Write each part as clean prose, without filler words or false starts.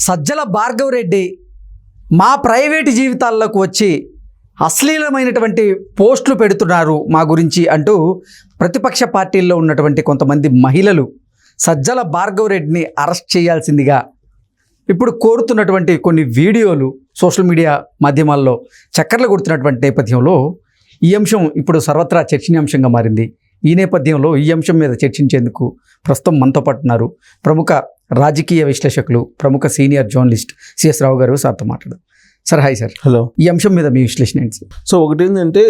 సజ్జల భార్గవరెడ్డి మా ప్రైవేటు జీవితాల్లోకి వచ్చి అశ్లీలమైనటువంటి పోస్టులు పెడుతున్నారు మా గురించి అంటూ ప్రతిపక్ష పార్టీల్లో ఉన్నటువంటి కొంతమంది మహిళలు సజ్జల భార్గవరెడ్డిని అరెస్ట్ చేయాల్సిందిగా ఇప్పుడు కోరుతున్నటువంటి కొన్ని వీడియోలు సోషల్ మీడియా మాధ్యమాల్లో చక్కర్లు కొడుతున్నటువంటి నేపథ్యంలో ఈ అంశం ఇప్పుడు సర్వత్రా చర్చనీయాంశంగా మారింది. ఈ నేపథ్యంలో ఈ అంశం మీద చర్చించేందుకు ప్రస్తుతం మనతో పాటు ఉన్నారు ప్రముఖ రాజకీయ విశ్లేషకులు, ప్రముఖ సీనియర్ జర్నలిస్ట్ సిఎస్ రావు గారు. సార్తో మాట్లాడదాం. Sir, hi sir. హలో. ఈ అంశం మీద మీ విశ్లేషణ ఏంటి సార్? సో ఒకటి ఏంటంటే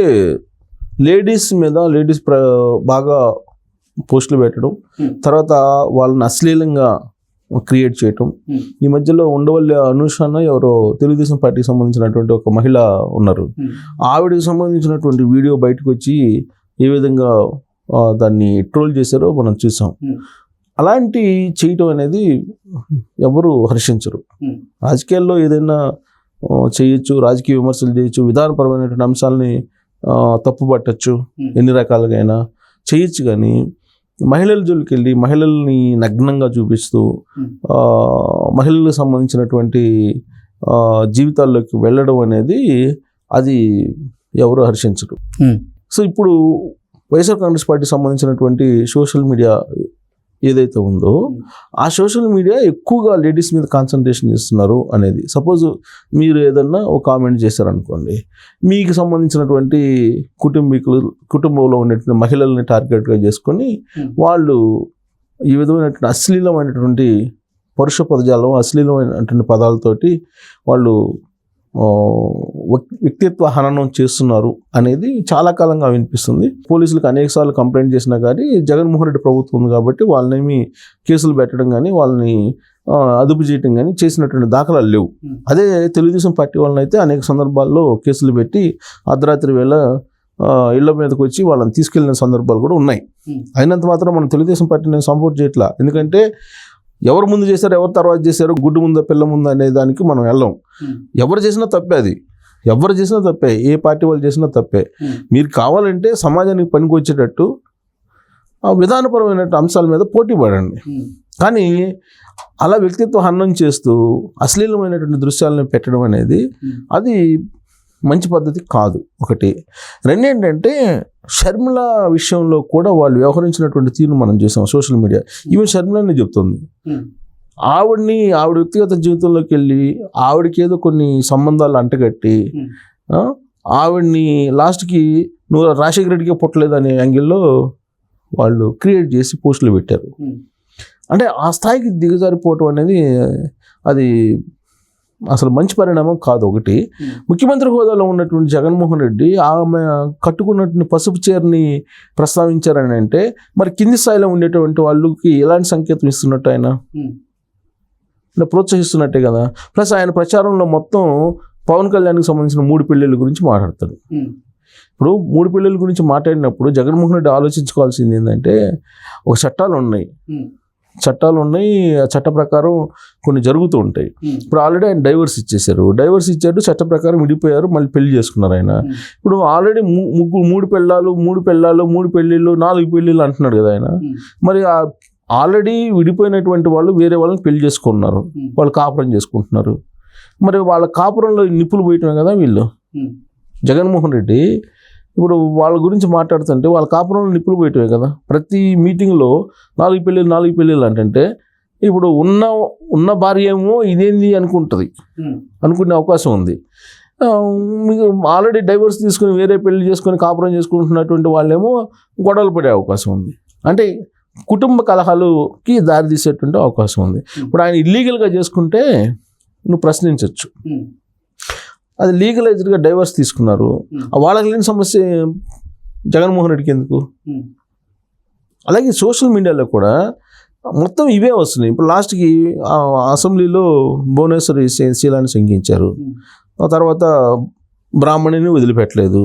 లేడీస్ బాగా పోస్టులు పెట్టడం, తర్వాత వాళ్ళని అశ్లీలంగా క్రియేట్ చేయటం. ఈ మధ్యలో ఉండవల్లి అనుషాన ఎవరో తెలుగుదేశం పార్టీకి సంబంధించినటువంటి ఒక మహిళ ఉన్నారు. ఆవిడకి సంబంధించినటువంటి వీడియో బయటకు వచ్చి ఏ విధంగా దాన్ని ట్రోల్ చేశారో మనం చూసాం. అలాంటి చేయటం అనేది ఎవరు హర్షించరు. రాజకీయాల్లో ఏదైనా చేయొచ్చు, రాజకీయ విమర్శలు చేయొచ్చు, విధానపరమైనటువంటి అంశాలని తప్పుపట్టచ్చు, ఎన్ని రకాలుగా అయినా చేయొచ్చు. కానీ మహిళల జోలికి వెళ్ళి మహిళల్ని నగ్నంగా చూపిస్తూ మహిళలకు సంబంధించినటువంటి జీవితాల్లోకి వెళ్ళడం అనేది అది ఎవరు హర్షించరు. సో ఇప్పుడు వైఎస్ఆర్ కాంగ్రెస్ పార్టీకి సంబంధించినటువంటి సోషల్ మీడియా ఏదైతే ఉందో ఆ సోషల్ మీడియా ఎక్కువగా లేడీస్ మీద కాన్సన్ట్రేషన్ చేస్తున్నారు అనేది. సపోజ్ మీరు ఏదన్నా ఒక కామెంట్ చేశారనుకోండి, మీకు సంబంధించినటువంటి కుటుంబంలో ఉండేటువంటి మహిళల్ని టార్గెట్గా చేసుకొని వాళ్ళు ఈ విధమైనటువంటి అశ్లీలమైనటువంటి పరుష పదజాలం, అశ్లీలమైనటువంటి పదాలతోటి వాళ్ళు వ్యక్తిత్వ హననం చేస్తున్నారు అనేది చాలా కాలంగా వినిపిస్తుంది. పోలీసులకు అనేకసార్లు కంప్లైంట్ చేసినా కానీ జగన్మోహన్ రెడ్డి ప్రభుత్వం ఉంది కాబట్టి వాళ్ళనేమి కేసులు పెట్టడం కానీ వాళ్ళని అదుపు చేయడం కానీ చేసినటువంటి దాఖలాలు లేవు. అదే తెలుగుదేశం పార్టీ వాళ్ళని అయితే అనేక సందర్భాల్లో కేసులు పెట్టి అర్ధరాత్రి వేళ ఇళ్ల మీదకి వచ్చి వాళ్ళని తీసుకెళ్లిన సందర్భాలు కూడా ఉన్నాయి. అయినంత మాత్రం మనం తెలుగుదేశం పార్టీని సపోర్ట్ చేయట్లా. ఎందుకంటే ఎవరు ముందు చేశారు, ఎవరు తర్వాత చేశారు, గుడ్డు ముందా పిల్ల ముందా అనే దానికి మనం వెళ్ళాం. ఎవరు చేసినా తప్పే, అది ఎవరు చేసినా తప్పే, ఏ పార్టీ వాళ్ళు చేసినా తప్పే. మీరు కావాలంటే సమాజానికి పనికి వచ్చేటట్టు ఆ విధానపరమైన అంశాల మీద పోటీ పడండి. కానీ అలా వ్యక్తిత్వ హననం చేస్తూ అశ్లీలమైనటువంటి దృశ్యాలను పెట్టడం అనేది అది మంచి పద్ధతి కాదు. ఒకటి. రెండేంటంటే షర్మిల విషయంలో కూడా వాళ్ళు వ్యవహరించినటువంటి తీరును మనం చూసాం సోషల్ మీడియా. ఈవెన్ షర్మిలనే చెప్తుంది, ఆవిడ వ్యక్తిగత జీవితంలోకి వెళ్ళి ఆవిడకి ఏదో కొన్ని సంబంధాలు అంటగట్టి ఆవిడ్ని లాస్ట్కి నువ్వు రాజశేఖర రెడ్డికే పుట్టలేదు అనే యాంగిల్లో వాళ్ళు క్రియేట్ చేసి పోస్టులు పెట్టారు. అంటే ఆ స్థాయికి దిగజారిపోవటం అనేది అది అసలు మంచి పరిణామం కాదు. ఒకటి. ముఖ్యమంత్రి హోదాలో ఉన్నటువంటి జగన్మోహన్ రెడ్డి ఆమె కట్టుకున్నటువంటి పసుపు చీరని ప్రస్తావించారని అంటే మరి కింది స్థాయిలో ఉండేటువంటి వాళ్ళకి ఎలాంటి సంకేతం ఇస్తున్నట్టు, ఆయన ప్రోత్సహిస్తున్నట్టే కదా. ప్లస్ ఆయన ప్రచారంలో మొత్తం పవన్ కళ్యాణ్కి సంబంధించిన 3 పెళ్ళిళ్ళ గురించి మాట్లాడతాడు. ఇప్పుడు 3 పెళ్ళిళ్ళ గురించి మాట్లాడినప్పుడు జగన్మోహన్ రెడ్డి ఆలోచించుకోవాల్సింది ఏంటంటే ఒక చట్టాలు ఉన్నాయి, ఆ చట్ట ప్రకారం కొన్ని జరుగుతూ ఉంటాయి. ఇప్పుడు ఆల్రెడీ ఆయన డైవర్స్ ఇచ్చారు, చట్ట ప్రకారం విడిపోయారు, మళ్ళీ పెళ్లి చేసుకున్నారు ఆయన. ఇప్పుడు ఆల్రెడీ 3 పెళ్ళిళ్ళు 4 పెళ్ళిళ్ళు అంటున్నాడు కదా ఆయన. మరి ఆల్రెడీ విడిపోయినటువంటి వాళ్ళు వేరే వాళ్ళని పెళ్లి చేసుకున్నారు, వాళ్ళు కాపురం చేసుకుంటున్నారు. మరి వాళ్ళ కాపురంలో నిప్పులు పోయటమే కదా వీళ్ళు. జగన్మోహన్ రెడ్డి ఇప్పుడు వాళ్ళ గురించి మాట్లాడుతుంటే వాళ్ళ కాపురంలో నిప్పులు పోయటమే కదా. ప్రతి మీటింగ్లో 4 పెళ్ళిళ్ళు అంటే ఇప్పుడు ఉన్న భార్య ఏమో ఇదేంది అనుకునే అవకాశం ఉంది. మీకు ఆల్రెడీ డైవర్స్ తీసుకుని వేరే పెళ్లి చేసుకొని కాపురం చేసుకుంటున్నటువంటి వాళ్ళేమో గొడవలు పడే అవకాశం ఉంది. అంటే కుటుంబ కలహాలుకి దారి తీసేటువంటి అవకాశం ఉంది. ఇప్పుడు ఆయన ఇల్లీగల్గా చేసుకుంటే నువ్వు ప్రశ్నించవచ్చు, అది లీగలైజ్డ్గా డైవర్స్ తీసుకున్నారు, వాళ్ళకి లేని సమస్య జగన్మోహన్ రెడ్డికి ఎందుకు? అలాగే సోషల్ మీడియాలో కూడా మొత్తం ఇవే వస్తున్నాయి. ఇప్పుడు లాస్ట్కి అసెంబ్లీలో భువనేశ్వరి శీలాన్ని శంకించారు, ఆ తర్వాత బ్రాహ్మణిని వదిలిపెట్టలేదు,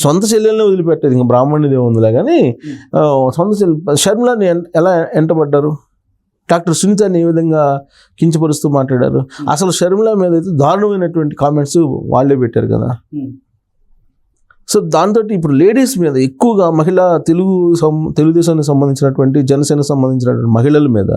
సొంత చెల్లెల్ని వదిలిపెట్టలేదు, ఇంకా బ్రాహ్మణిదే ఉందిలే. కానీ సొంత షర్మిలని ఎలా ఎంటబడ్డారు, డాక్టర్ సునీతని ఏ విధంగా కించపరుస్తూ మాట్లాడారు. అసలు షర్మిల మీద అయితే దారుణమైనటువంటి కామెంట్స్ వాళ్ళే పెట్టారు కదా. సో సో దాంతో ఇప్పుడు లేడీస్ మీద ఎక్కువగా తెలుగుదేశానికి సంబంధించినటువంటి జనసేనకు సంబంధించినటువంటి మహిళల మీద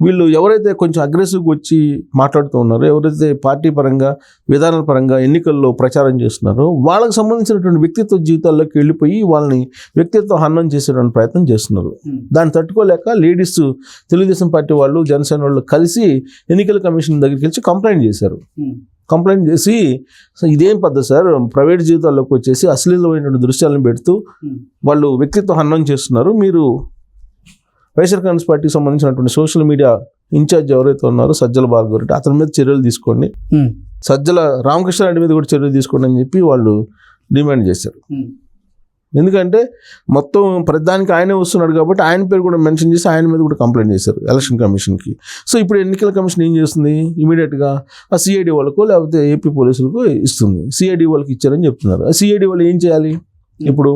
వీళ్ళు ఎవరైతే కొంచెం అగ్రెసివ్గా వచ్చి మాట్లాడుతూ ఉన్నారో, ఎవరైతే పార్టీ పరంగా విధానాల పరంగా ఎన్నికల్లో ప్రచారం చేస్తున్నారో వాళ్ళకి సంబంధించినటువంటి వ్యక్తిత్వ జీవితాల్లోకి వెళ్ళిపోయి వాళ్ళని వ్యక్తిత్వ హననం చేసేటువంటి ప్రయత్నం చేస్తున్నారు. దాన్ని తట్టుకోలేక లేడీస్ తెలుగుదేశం పార్టీ వాళ్ళు జనసేన వాళ్ళు కలిసి ఎన్నికల కమిషన్ దగ్గరికి వెళ్ళి కంప్లైంట్ చేశారు. కంప్లైంట్ చేసి ఇదేం పద్ధతి సార్, ప్రైవేట్ జీవితాల్లోకి వచ్చేసి అశ్లీలమైనటువంటి దృశ్యాలను పెడుతూ వాళ్ళు వ్యక్తిత్వ హననం చేస్తున్నారు. మీరు వైఎస్ఆర్ కాంగ్రెస్ పార్టీకి సంబంధించినటువంటి సోషల్ మీడియా ఇన్ఛార్జ్ ఎవరైతే ఉన్నారో సజ్జల భార్గవరెడ్డి, అతని మీద చర్యలు తీసుకోండి, సజ్జల రామకృష్ణారెడ్డి మీద కూడా చర్యలు తీసుకోండి అని చెప్పి వాళ్ళు డిమాండ్ చేశారు. ఎందుకంటే మొత్తం ప్రతిదానికి ఆయనే వస్తున్నాడు కాబట్టి ఆయన పేరు కూడా మెన్షన్ చేసి ఆయన మీద కూడా కంప్లైంట్ చేశారు ఎలక్షన్ కమిషన్కి. సో ఇప్పుడు ఎన్నికల కమిషన్ ఏం చేస్తుంది, ఇమీడియట్గా ఆ సిఐడి వాళ్ళకో లేకపోతే ఏపీ పోలీసులకు ఇస్తుంది. సిఐడి వాళ్ళకి ఇచ్చారని చెప్తున్నారు. ఆ సిఐడి వాళ్ళు ఏం చేయాలి, ఇప్పుడు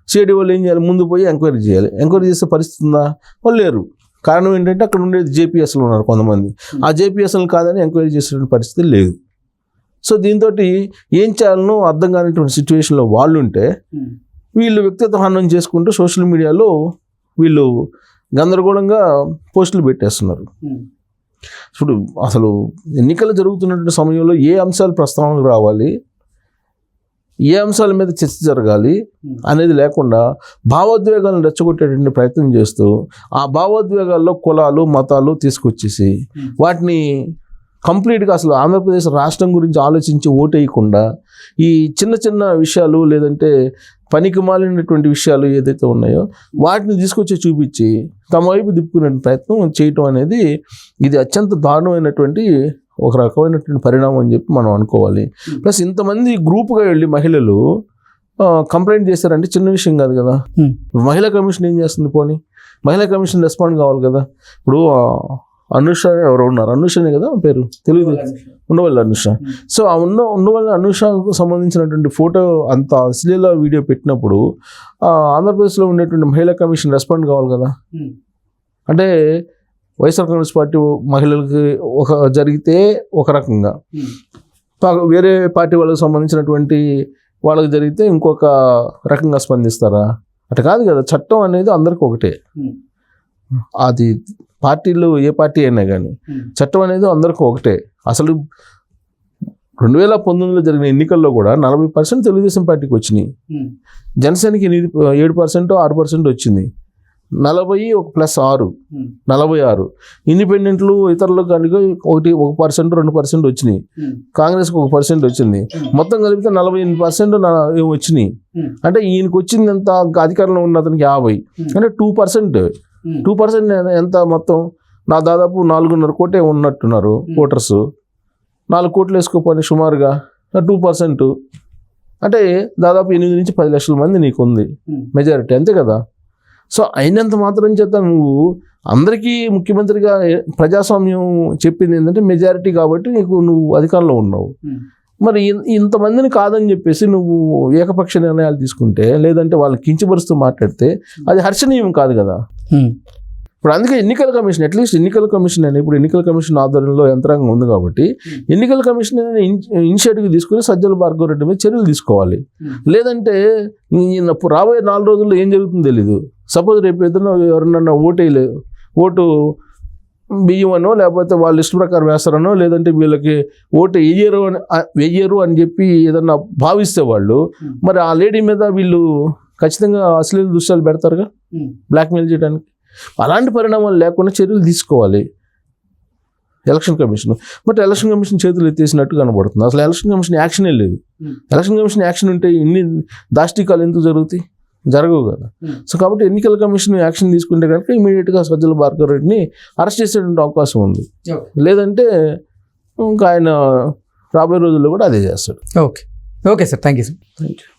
సిఐడి వాళ్ళు ఏం చేయాలి, ముందు పోయి ఎంక్వైరీ చేయాలి. ఎంక్వైరీ చేసే పరిస్థితి ఉందా, వాళ్ళు లేరు. కారణం ఏంటంటే అక్కడ ఉండేది జేపీఎస్లు ఉన్నారు కొంతమంది, ఆ జేపీఎస్లు కాదని ఎంక్వైరీ చేసే పరిస్థితి లేదు. సో దీంతో ఏం చేయాలనో అర్థం కానిటువంటి సిచ్యువేషన్లో వాళ్ళు ఉంటే వీళ్ళు వ్యక్తిత్వ హననం చేసుకుంటూ సోషల్ మీడియాలో వీళ్ళు గందరగోళంగా పోస్టులు పెట్టేస్తున్నారు. ఇప్పుడు అసలు ఎన్నికలు జరుగుతున్నటువంటి సమయంలో ఏ అంశాలు ప్రస్తావనకు రావాలి, ఏ అంశాల మీద చర్చ జరగాలి అనేది లేకుండా భావోద్వేగాలను రెచ్చగొట్టేటువంటి ప్రయత్నం చేస్తూ ఆ భావోద్వేగాల్లో కులాలు మతాలు తీసుకొచ్చేసి వాటిని కంప్లీట్గా అసలు ఆంధ్రప్రదేశ్ రాష్ట్రం గురించి ఆలోచించి ఓటేయకుండా ఈ చిన్న చిన్న విషయాలు లేదంటే పనికి మాలినటువంటి విషయాలు ఏదైతే ఉన్నాయో వాటిని తీసుకొచ్చి చూపించి తమ వైపు తిప్పుకునే ప్రయత్నం చేయటం అనేది ఇది అత్యంత దారుణమైనటువంటి ఒక రకమైనటువంటి పరిణామం అని చెప్పి మనం అనుకోవాలి. ప్లస్ ఇంతమంది గ్రూప్గా వెళ్ళి మహిళలు కంప్లైంట్ చేశారంటే చిన్న విషయం కాదు కదా. మహిళా కమిషన్ ఏం చేస్తుంది, పోనీ మహిళా కమిషన్ రెస్పాండ్ కావాలి కదా. ఇప్పుడు అనుష ఎవరు ఉన్నారు, అనుషనే కదా పేరు, తెలుగు ఉండవల్లి అనుష. సో ఆ ఉండవల్లి అనుషకు సంబంధించినటువంటి ఫోటో అంత అశ్లీల వీడియో పెట్టినప్పుడు ఆంధ్రప్రదేశ్లో ఉండేటువంటి మహిళా కమిషన్ రెస్పాండ్ కావాలి కదా. అంటే వైఎస్ఆర్ కాంగ్రెస్ పార్టీ మహిళలకి ఒక జరిగితే ఒక రకంగా, వేరే పార్టీ వాళ్ళకి సంబంధించినటువంటి వాళ్ళకి జరిగితే ఇంకొక రకంగా స్పందిస్తారా? అట్లా కాదు కదా. చట్టం అనేది అందరికీ ఒకటే. అది పార్టీలు ఏ పార్టీ అయినా కానీ చట్టం అనేది అందరికీ ఒకటే. అసలు 2019లో జరిగిన ఎన్నికల్లో కూడా 40% తెలుగుదేశం పార్టీకి వచ్చినాయి, జనసేనకి 7% 6% వచ్చింది. 40+6 46. ఇండిపెండెంట్లు ఇతరులకు కనుక 1% 2% వచ్చినాయి. కాంగ్రెస్కి 1% వచ్చింది. మొత్తం కలిపితే 48% వచ్చినాయి. అంటే ఈయనకి వచ్చింది ఎంత, అధికారంలో ఉన్న అతనికి 50, అంటే 2% ఎంత మొత్తం? నా దాదాపు 4.5 కోటే ఉన్నట్టున్నారు ఓటర్స్. 4 కోట్లు వేసుకోపోయి సుమారుగా 2%, అంటే దాదాపు 8 నుంచి 10 లక్షల మంది నీకు ఉంది మెజారిటీ, అంతే కదా. సో అయినంత మాత్రం చేత నువ్వు అందరికీ ముఖ్యమంత్రిగా ప్రజాస్వామ్యం చెప్పింది ఏంటంటే మెజారిటీ కాబట్టి నువ్వు అధికారంలో ఉన్నావు. మరి ఇంతమందిని కాదని చెప్పేసి నువ్వు ఏకపక్ష నిర్ణయాలు తీసుకుంటే, లేదంటే వాళ్ళని కించపరుస్తూ మాట్లాడితే అది హర్షణీయం కాదు కదా. ఇప్పుడు అందుకే ఎన్నికల కమిషన్, అట్లీస్ట్ ఎన్నికల కమిషన్ అని, ఇప్పుడు ఎన్నికల కమిషన్ ఆధ్వర్యంలో యంత్రాంగం ఉంది కాబట్టి ఎన్నికల కమిషన్ ఇనిషియేటివ్ తీసుకుని సజ్జల భార్గవరెడ్డి మీద చర్యలు తీసుకోవాలి. లేదంటే రాబోయే 4 రోజుల్లో ఏం జరుగుతుందో తెలీదు. సపోజ్ రేపు ఏదైనా ఎవరన్నా ఓటు బియ్యమనో లేకపోతే వాళ్ళు ఇష్ట ప్రకారం వేస్తారనో, లేదంటే వీళ్ళకి ఓటు వెయ్యరు అని చెప్పి ఏదన్నా భావిస్తే వాళ్ళు, మరి ఆ లేడీ మీద వీళ్ళు ఖచ్చితంగా అశ్లీల దృశ్యాలు పెడతారుగా బ్లాక్మెయిల్ చేయడానికి. అలాంటి పరిణామాలు లేకుండా చర్యలు తీసుకోవాలి election commission. But election commission చేతులు ఎత్తేసినట్టు కనబడుతుంది. అసలు ఎలక్షన్ కమిషన్ యాక్షనే లేదు. ఎలక్షన్ కమిషన్ యాక్షన్ ఉంటే ఇన్ని దాష్టికాలు ఎందుకు జరుగుతాయి? జరగవు కదా. సో కాబట్టి ఎన్నికల కమిషన్ యాక్షన్ తీసుకుంటే కనుక ఇమీడియట్గా సజ్జల భార్గవరెడ్డిని అరెస్ట్ చేసేటువంటి అవకాశం ఉంది. లేదంటే ఇంకా ఆయన రాబోయే రోజుల్లో కూడా అదే చేస్తాడు. Okay sir, thank you sir. Thank you.